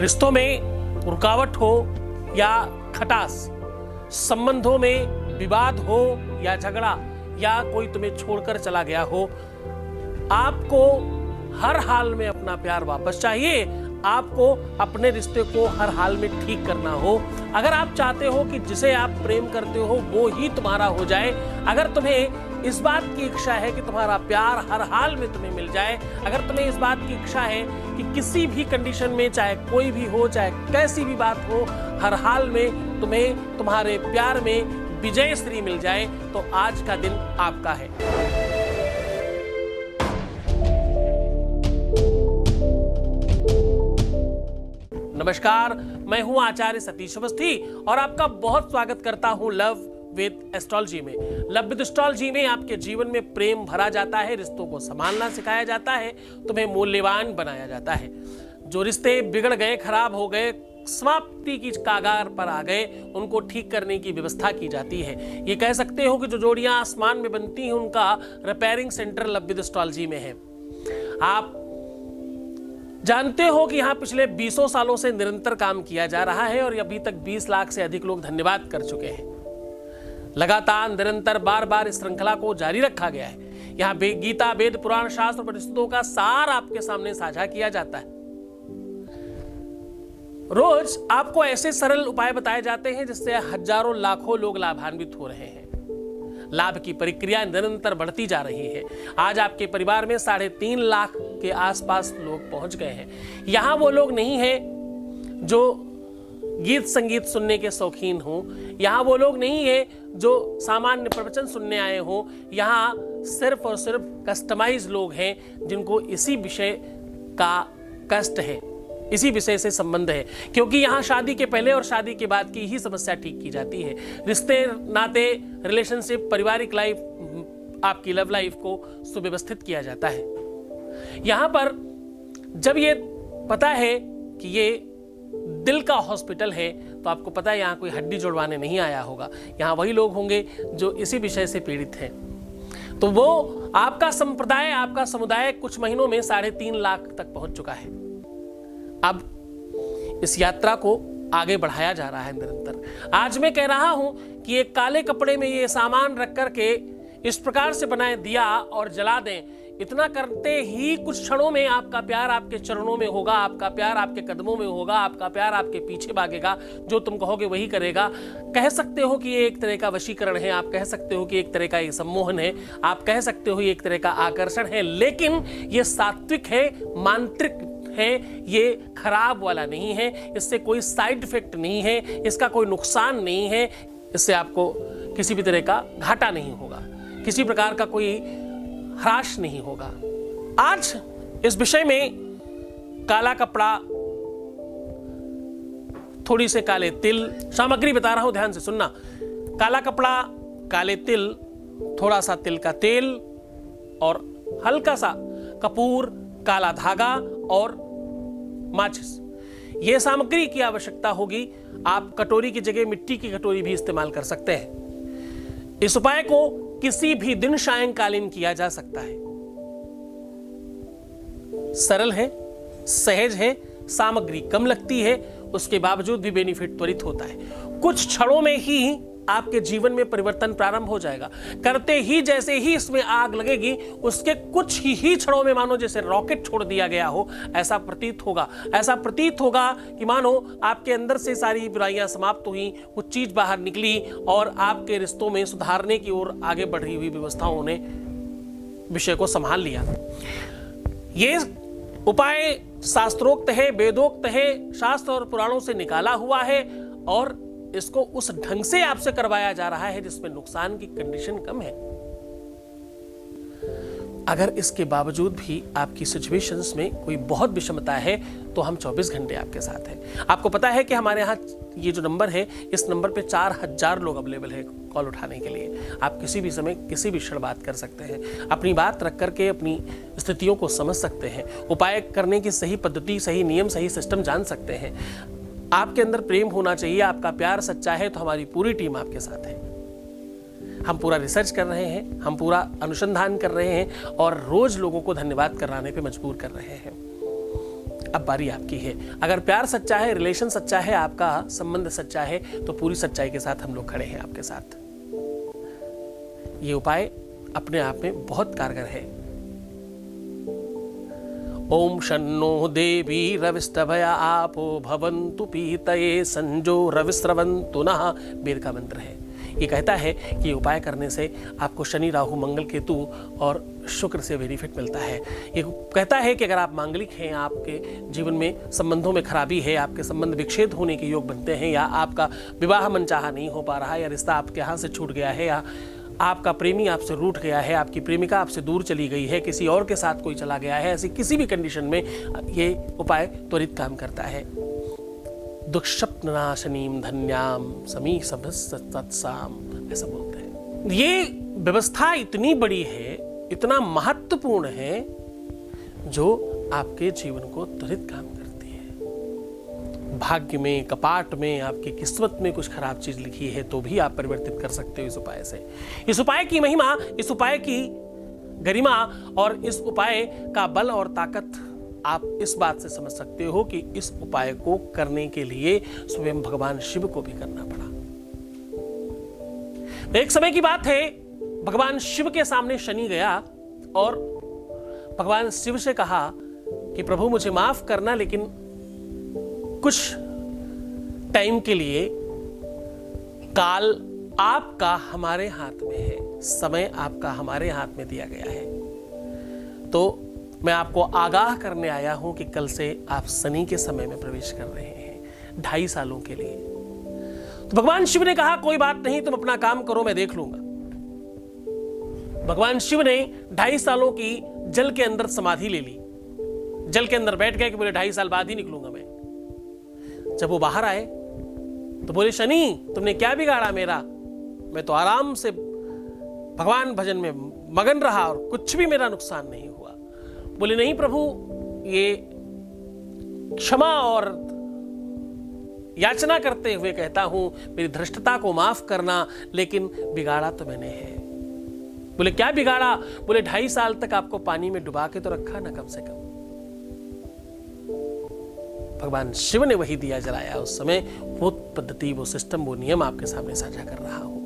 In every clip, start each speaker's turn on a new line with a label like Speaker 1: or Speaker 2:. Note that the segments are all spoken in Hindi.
Speaker 1: रिश्तों में रुकावट हो या खटास, संबंधों में विवाद हो या झगड़ा, या कोई तुम्हें छोड़कर चला गया हो, आपको हर हाल में अपना प्यार वापस चाहिए। आपको अपने रिश्ते को हर हाल में ठीक करना हो। अगर आप चाहते हो कि जिसे आप प्रेम करते हो वो ही तुम्हारा हो जाए, अगर तुम्हें इस बात की इच्छा है कि तुम्हारा प्यार हर हाल में तुम्हें मिल जाए, अगर तुम्हें इस बात की इच्छा है कि किसी भी कंडीशन में, चाहे कोई भी हो, चाहे कैसी भी बात हो, हर हाल में तुम्हें तुम्हारे प्यार में विजय श्री मिल जाए, तो आज का दिन आपका है। नमस्कार, मैं हूं आचार्य सतीश अवस्थी और आपका बहुत स्वागत करता हूं लव विद एस्ट्रोलॉजी में। लव विद एस्ट्रोलॉजी में आपके जीवन में प्रेम भरा जाता है, रिश्तों को संभालना सिखाया जाता है, तुम्हें मूल्यवान बनाया जाता है। जो रिश्ते बिगड़ गए, खराब हो गए, समाप्ति की कागार पर आ गए, उनको ठीक करने की व्यवस्था की जाती है। ये कह सकते हो कि जो जोड़ियां आसमान में बनती हैं उनका repairing centre love with astrology में है। आप जानते हो कि यहाँ पिछले 20 सालों से निरंतर काम किया जा रहा है और अभी तक 20 लाख से अधिक लोग धन्यवाद कर चुके हैं। लगातार निरंतर बार बार इस श्रृंखला को जारी रखा गया है। यहाँ गीता, वेद, पुराण, शास्त्र, उपनिषदों का सार आपके सामने साझा किया जाता है। रोज आपको ऐसे सरल उपाय बताए जाते हैं जिससे हजारों लाखों लोग लाभान्वित हो रहे हैं। लाभ की प्रक्रिया निरंतर बढ़ती जा रही है। आज आपके परिवार में 3.5 लाख के आसपास लोग पहुंच गए हैं। यहां वो लोग नहीं हैं जो गीत संगीत सुनने के शौकीन हों, यहां वो लोग नहीं हैं जो सामान्य प्रवचन सुनने आए हों। यहां सिर्फ और सिर्फ कस्टमाइज लोग हैं जिनको इसी विषय का कष्ट है, इसी विषय से संबंध है, क्योंकि यहाँ शादी के पहले और शादी के बाद की ही समस्या ठीक की जाती है। रिश्ते, नाते, रिलेशनशिप, पारिवारिक लाइफ, आपकी लव लाइफ को सुव्यवस्थित किया जाता है। यहाँ पर जब ये पता है कि ये दिल का हॉस्पिटल है, तो आपको पता है यहाँ कोई हड्डी जुड़वाने नहीं आया होगा। यहाँ वही लोग होंगे जो इसी विषय से पीड़ित हैं। तो वो आपका संप्रदाय, आपका समुदाय कुछ महीनों में 3.5 लाख तक पहुंच चुका है। अब इस यात्रा को आगे बढ़ाया जा रहा है निरंतर। आज मैं कह रहा हूं कि एक काले कपड़े में ये सामान रख करके इस प्रकार से बनाए दिया और जला दें। इतना करते ही कुछ क्षणों में आपका प्यार आपके चरणों में होगा, आपका प्यार आपके कदमों में होगा, आपका प्यार आपके पीछे भागेगा, जो तुम कहोगे वही करेगा। कह सकते हो कि ये एक तरह का वशीकरण है, आप कह सकते हो कि एक तरह का ये सम्मोहन है, आप कह सकते हो ये एक तरह का आकर्षण है, लेकिन ये सात्विक है, मांत्रिक है, ये खराब वाला नहीं है। इससे कोई साइड इफेक्ट नहीं है, इसका कोई नुकसान नहीं है, इससे आपको किसी भी तरह का घाटा नहीं होगा, किसी प्रकार का कोई ह्रास नहीं होगा। आज इस विषय में काला कपड़ा, थोड़ी से काले तिल, सामग्री बता रहा हूं, ध्यान से सुनना। काला कपड़ा, काले तिल, थोड़ा सा तिल का तेल और हल्का सा कपूर, काला धागा और माचिस, यह सामग्री की आवश्यकता होगी। आप कटोरी की जगह मिट्टी की कटोरी भी इस्तेमाल कर सकते हैं। इस उपाय को किसी भी दिन सायंकालीन किया जा सकता है। सरल है, सहज है, सामग्री कम लगती है, उसके बावजूद भी बेनिफिट त्वरित होता है। कुछ क्षणों में ही आपके जीवन में परिवर्तन प्रारंभ हो जाएगा। करते ही जैसे ही इसमें आग लगेगी, उसके कुछ ही क्षणों में मानो जैसे रॉकेट छोड़ दिया गया हो, ऐसा प्रतीत होगा। ऐसा प्रतीत होगा कि मानो आपके अंदर से सारी बुराइयां समाप्त हुई, कुछ चीज बाहर निकली और आपके रिश्तों में सुधारने की ओर आगे बढ़ी हुई व्यवस्थाओं ने विषय को संभाल लिया। ये उपाय शास्त्रोक्त है, वेदोक्त है, शास्त्र और पुराणों से निकाला हुआ है और इसको उस ढंग से आपसे करवाया जा रहा है जिसमें नुकसान की कंडीशन कम है। अगर इसके बावजूद भी आपकी सिचुएशंस में कोई बहुत विषमता है तो हम 24 घंटे आपके साथ हैं। आपको पता है कि हमारे यहाँ ये जो नंबर है, इस नंबर पे 4000 लोग अवेलेबल है कॉल उठाने के लिए। आप किसी भी समय, किसी भी क्षण बात कर सकते हैं, अपनी बात रख करके अपनी स्थितियों को समझ सकते हैं, उपाय करने की सही पद्धति, सही नियम, सही सिस्टम जान सकते हैं। आपके अंदर प्रेम होना चाहिए, आपका प्यार सच्चा है तो हमारी पूरी टीम आपके साथ है। हम पूरा रिसर्च कर रहे हैं, हम पूरा अनुसंधान कर रहे हैं और रोज लोगों को धन्यवाद कराने पे मजबूर कर रहे हैं। अब बारी आपकी है। अगर प्यार सच्चा है, रिलेशन सच्चा है, आपका संबंध सच्चा है, तो पूरी सच्चाई के साथ हम लोग खड़े हैं आपके साथ। ये उपाय अपने आप में बहुत कारगर है। ओम शन्नो देवी रविस्तभया आपो भवन्तु पीतये संजो रविस्रवन्तु नः, वेद का मंत्र है। ये कहता है कि ये उपाय करने से आपको शनि, राहु, मंगल, केतु और शुक्र से बेनिफिट मिलता है। ये कहता है कि अगर आप मांगलिक हैं, आपके जीवन में संबंधों में खराबी है, आपके संबंध विच्छेद होने के योग बनते हैं, या आपका विवाह मनचाहा नहीं हो पा रहा है, या रिश्ता आपके हाथ से छूट गया है, या आपका प्रेमी आपसे रूठ गया है, आपकी प्रेमिका आपसे दूर चली गई है, किसी और के साथ कोई चला गया है, ऐसी किसी भी कंडीशन में ये उपाय त्वरित काम करता है। दुःस्वप्ननाशनीम धन्याम समी सत्साम, ऐसा बोलते हैं। ये व्यवस्था इतनी बड़ी है, इतना महत्वपूर्ण है, जो आपके जीवन को त्वरित काम करती है। भाग्य में, कपाट में, आपकी किस्मत में कुछ खराब चीज लिखी है तो भी आप परिवर्तित कर सकते हो इस उपाय से। इस उपाय की महिमा, इस उपाय की गरिमा और इस उपाय का बल और ताकत आप इस बात से समझ सकते हो कि इस उपाय को करने के लिए स्वयं भगवान शिव को भी करना पड़ा। एक समय की बात है, भगवान शिव के सामने शनि गया और भगवान शिव से कहा कि प्रभु मुझे माफ करना, लेकिन कुछ टाइम के लिए काल आपका हमारे हाथ में है, समय आपका हमारे हाथ में दिया गया है, तो मैं आपको आगाह करने आया हूं कि कल से आप शनि के समय में प्रवेश कर रहे हैं 2.5 सालों के लिए। तो भगवान शिव ने कहा कोई बात नहीं, तुम अपना काम करो, मैं देख लूंगा। भगवान शिव ने 2.5 सालों की जल के अंदर समाधि ले ली, जल के अंदर बैठ गए कि बोले 2.5 साल बाद ही निकलूंगा मैं। जब वो बाहर आए तो बोले शनि तुमने क्या बिगाड़ा मेरा, मैं तो आराम से भगवान भजन में मगन रहा और कुछ भी मेरा नुकसान नहीं हुआ। बोले नहीं प्रभु, ये क्षमा और याचना करते हुए कहता हूं, मेरी धृष्टता को माफ करना, लेकिन बिगाड़ा तो मैंने है। बोले क्या बिगाड़ा? बोले 2.5 साल तक आपको पानी में डुबा के तो रखा ना कम से कम। भगवान शिव ने वही दिया जलाया उस समय, वो पद्धति, वो सिस्टम, वो नियम आपके सामने साझा कर रहा हूं।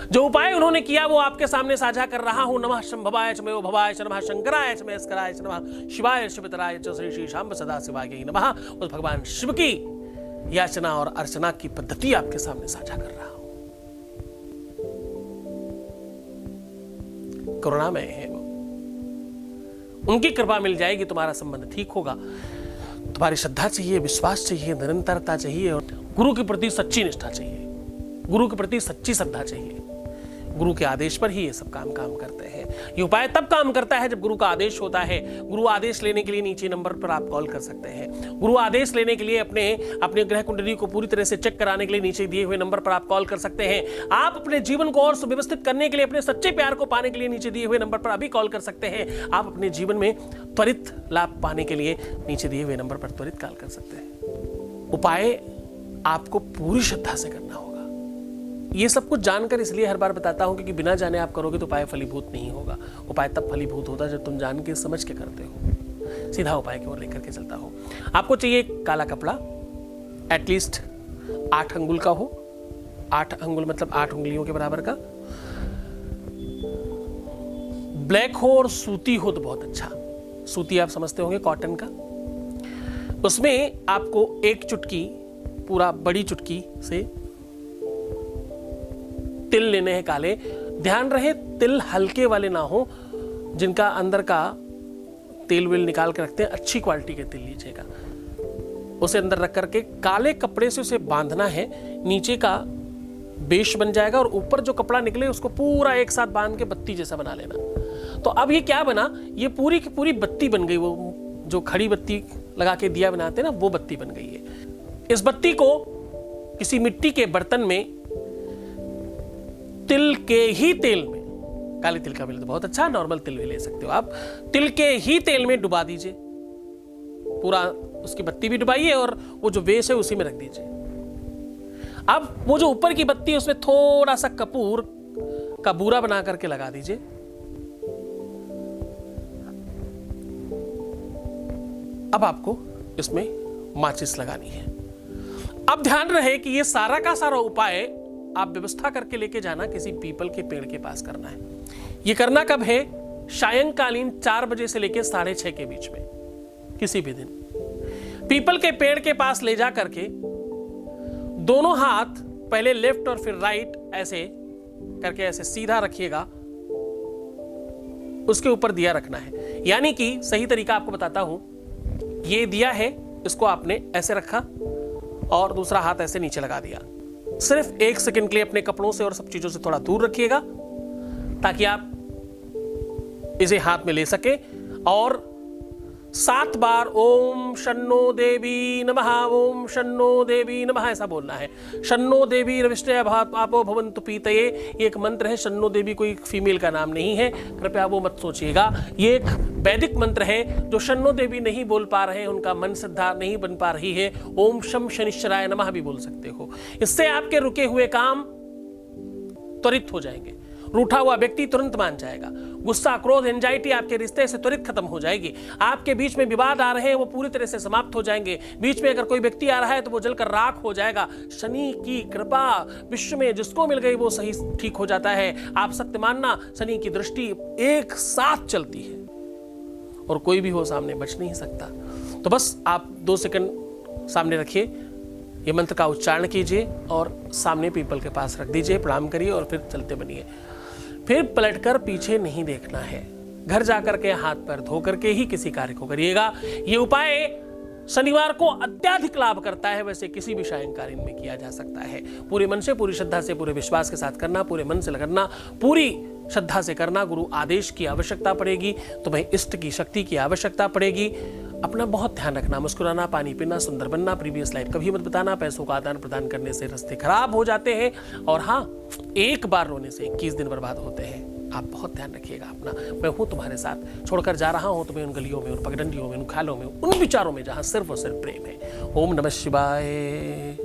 Speaker 1: जो उपाय उन्होंने किया वो आपके सामने साझा कर रहा हूं। नमः शंभवाय च मयो भवाय च, नमः शंकराय च महेश्वराय च, नमः शिवाय शिवतराय च, श्री श्री शांब सदा शिवाय नमः। उस भगवान शिव की याचना और अर्चना की पद्धति आपके सामने साझा कर रहा हूं। करुणामय है वो, उनकी कृपा मिल जाएगी, तुम्हारा संबंध ठीक होगा। तुम्हारी श्रद्धा चाहिए, विश्वास चाहिए, निरंतरता चाहिए, और गुरु के प्रति सच्ची निष्ठा चाहिए, गुरु के प्रति सच्ची श्रद्धा चाहिए। गुरु के आदेश पर ही ये सब काम करते हैं। ये उपाय तब काम करता है जब गुरु का आदेश होता है। गुरु आदेश लेने के लिए नीचे नंबर पर आप कॉल कर सकते हैं। गुरु आदेश लेने के लिए अपने ग्रह कुंडली को पूरी तरह से चेक कराने के लिए नीचे दिए हुए नंबर पर आप कॉल कर सकते हैं। आप अपने जीवन को और सुव्यवस्थित करने के लिए, अपने सच्चे प्यार को पाने के लिए नीचे दिए हुए नंबर पर अभी कॉल कर सकते हैं। आप अपने जीवन में त्वरित लाभ पाने के लिए नीचे दिए हुए नंबर पर त्वरित कॉल कर सकते हैं। उपाय आपको पूरी श्रद्धा से करना होगा। ये सब कुछ जानकर इसलिए हर बार बताता हूं क्योंकि बिना जाने आप करोगे तो उपाय फलीभूत नहीं होगा। उपाय तब फलीभूत होता है जब तुम जान के समझ के करते हो। सीधा उपाय की ओर लेकर के चलता हो। आपको चाहिए काला कपड़ा, एटलीस्ट 8 अंगुल का हो। 8 अंगुल मतलब 8 उंगलियों के बराबर का। ब्लैक हो और सूती हो तो बहुत अच्छा। सूती आप समझते होंगे, कॉटन का। उसमें आपको 1 चुटकी, पूरा बड़ी चुटकी से तिल लेने हैं काले। ध्यान रहे तिल हल्के वाले ना हो, जिनका अंदर का तेल वेल निकाल के रखते हैं, अच्छी क्वालिटी के तिल लीजिएगा। उसे अंदर रख करके काले कपड़े से उसे बांधना है। नीचे का बेश बन जाएगा और ऊपर जो कपड़ा निकले उसको पूरा एक साथ बांध के बत्ती जैसा बना लेना। तो अब ये क्या बना, ये पूरी की पूरी बत्ती बन गई। वो जो खड़ी बत्ती लगा के दिया बनाते हैं ना, वो बत्ती बन गई है। इस बत्ती को किसी मिट्टी के बर्तन में तिल के ही तेल में, काले तिल का मिले तो बहुत अच्छा, नॉर्मल तिल भी ले सकते हो आप, तिल के ही तेल में डुबा दीजिए। पूरा उसकी बत्ती भी डुबाइए और वो जो बेस है उसी में रख दीजिए। अब वो जो ऊपर की बत्ती है उसमें थोड़ा सा कपूर का बूरा बना करके लगा दीजिए। अब आपको इसमें माचिस लगानी है। अब ध्यान रहे कि ये सारा का सारा उपाय आप व्यवस्था करके लेके जाना किसी पीपल के पेड़ के पास करना है। ये करना कब है? सायंकालीन 4 बजे से लेके 6:30 के बीच में, किसी भी दिन। पीपल के पेड़ के पास ले जा करके दोनों हाथ पहले लेफ्ट और फिर राइट ऐसे करके ऐसे सीधा रखिएगा, उसके ऊपर दिया रखना है। यानी कि सही तरीका आपको बताता हूं, ये दिया है, इसको आपने ऐसे रखा और दूसरा हाथ ऐसे नीचे लगा दिया। सिर्फ 1 सेकंड के लिए अपने कपड़ों से और सब चीजों से थोड़ा दूर रखिएगा ताकि आप इसे हाथ में ले सके और 7 बार ओम शन्नो देवी नमः, ओम शन्नो देवी नमः ऐसा बोलना है। शन्नो देवी रविष्टय आपो भवन्तु पीतये, ये एक मंत्र है। शन्नो देवी कोई फीमेल का नाम नहीं है, कृपया वो मत सोचिएगा। ये एक वैदिक मंत्र है। जो शन्नो देवी नहीं बोल पा रहे हैं, उनका मन श्रद्धा नहीं बन पा रही है, ओम शम शनिश्चराय नमः भी बोल सकते हो। इससे आपके रुके हुए काम त्वरित हो जाएंगे। रूठा हुआ व्यक्ति तुरंत मान जाएगा। गुस्सा, क्रोध, एंजाइटी आपके रिश्ते से त्वरित खत्म हो जाएगी। आपके बीच में विवाद आ रहे हैं, वो पूरी तरह से समाप्त हो जाएंगे। बीच में अगर कोई व्यक्ति आ रहा है तो वो जलकर राख हो जाएगा। शनि की कृपा विश्व में जिसको मिल गई वो सही ठीक हो जाता है। आप सत्य मानना, शनि की दृष्टि एक साथ चलती है और कोई भी हो सामने बच नहीं सकता। तो बस आप 2 सेकंड सामने रखिए, ये मंत्र का उच्चारण कीजिए और सामने पीपल के पास रख दीजिए, प्रणाम करिए और फिर चलते बनिए। फिर पलटकर पीछे नहीं देखना है। घर जाकर के हाथ पैर धो करके ही किसी कार्य को करिएगा। ये उपाय शनिवार को अत्यधिक लाभ करता है। वैसे किसी भी सायंकालीन में किया जा सकता है। पूरे मन से, पूरी श्रद्धा से, पूरे विश्वास के साथ करना, पूरे मन से करना, पूरी श्रद्धा से करना। गुरु आदेश की आवश्यकता पड़ेगी, तुम्हें इष्ट की शक्ति की आवश्यकता पड़ेगी। अपना बहुत ध्यान रखना, मुस्कुराना, पानी पीना, सुंदर बनना, प्रीवियस लाइफ कभी मत बताना। पैसों का आदान प्रदान करने से रास्ते खराब हो जाते हैं और हाँ, एक बार रोने से 21 दिन बर्बाद होते हैं। आप बहुत ध्यान रखिएगा अपना। मैं हूं तुम्हारे साथ, छोड़कर जा रहा हूं तुम्हें उन गलियों में, उन पगडंडियों में, उन खालों में, उन विचारों में जहां सिर्फ और सिर्फ प्रेम है। ओम नमः शिवाय।